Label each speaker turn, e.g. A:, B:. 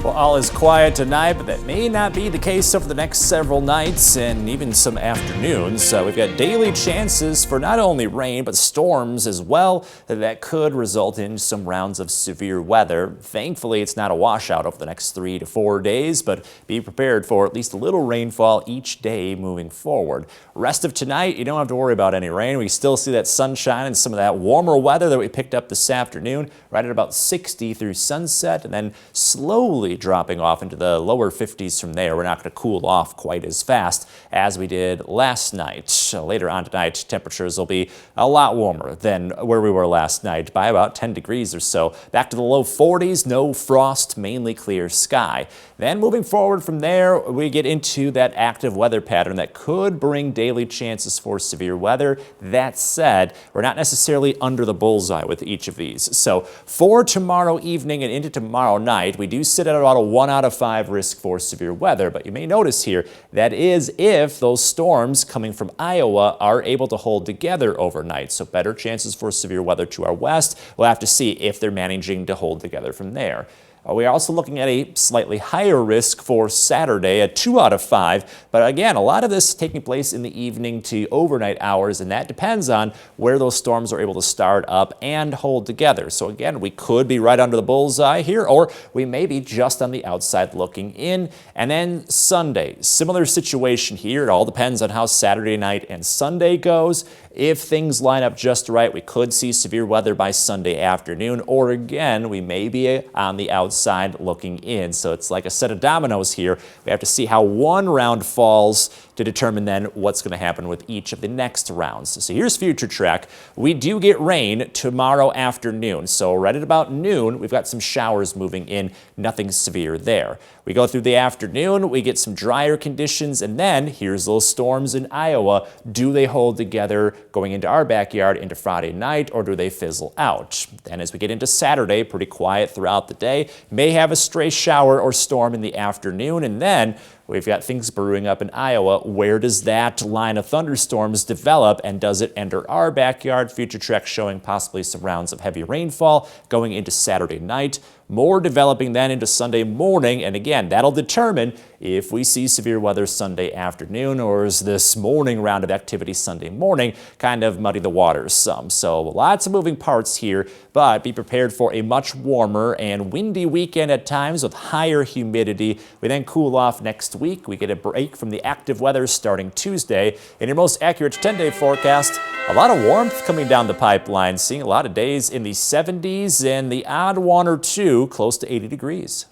A: Well, all is quiet tonight, but that may not be the case over the next several nights and even some afternoons. So we've got daily chances for not only rain, but storms as well that could result in some rounds of severe weather. Thankfully, it's not a washout over the next 3 to 4 days, but be prepared for at least a little rainfall each day moving forward. Rest of tonight, you don't have to worry about any rain. We still see that sunshine and some of that warmer weather that we picked up this afternoon, right at about 60 through sunset, and then slowly dropping off into the lower 50s from there. We're not going to cool off quite as fast as we did last night. Later on tonight, temperatures will be a lot warmer than where we were last night by about 10 degrees or so. Back to the low 40s, no frost, mainly clear sky. Then moving forward from there, we get into that active weather pattern that could bring daily chances for severe weather. That said, we're not necessarily under the bullseye with each of these. So for tomorrow evening and into tomorrow night, we do sit at about a 1 out of 5 risk for severe weather. But you may notice here, that is if those storms coming from Iowa are able to hold together overnight. So better chances for severe weather to our west. We'll have to see if they're managing to hold together from there. We are also looking at a slightly higher risk for Saturday, a 2 out of 5. But again, a lot of this is taking place in the evening to overnight hours, and that depends on where those storms are able to start up and hold together. So again, we could be right under the bullseye here, or we may be just on the outside looking in. And then Sunday, similar situation here. It all depends on how Saturday night and Sunday goes. If things line up just right, we could see severe weather by Sunday afternoon, or again, we may be on the outside looking in. So it's like a set of dominoes here. We have to see how one round falls to determine then what's going to happen with each of the next rounds. So here's Future Track. We do get rain tomorrow afternoon. So right at about noon, we've got some showers moving in, nothing severe there. We go through the afternoon, we get some drier conditions, and then here's those storms in Iowa. Do they hold together going into our backyard into Friday night, or do they fizzle out? Then as we get into Saturday, pretty quiet throughout the day. May have a stray shower or storm in the afternoon, and then we've got things brewing up in Iowa. Where does that line of thunderstorms develop, and does it enter our backyard? Future Track showing possibly some rounds of heavy rainfall going into Saturday night. More developing then into Sunday morning, and again, that'll determine if we see severe weather Sunday afternoon, or is this morning round of activity Sunday morning kind of muddy the waters some. So lots of moving parts here, but be prepared for a much warmer and windy weekend at times with higher humidity. We then cool off next week. We get a break from the active weather starting Tuesday. In your most accurate 10-day forecast, a lot of warmth coming down the pipeline, seeing a lot of days in the 70s and the odd one or two close to 80 degrees.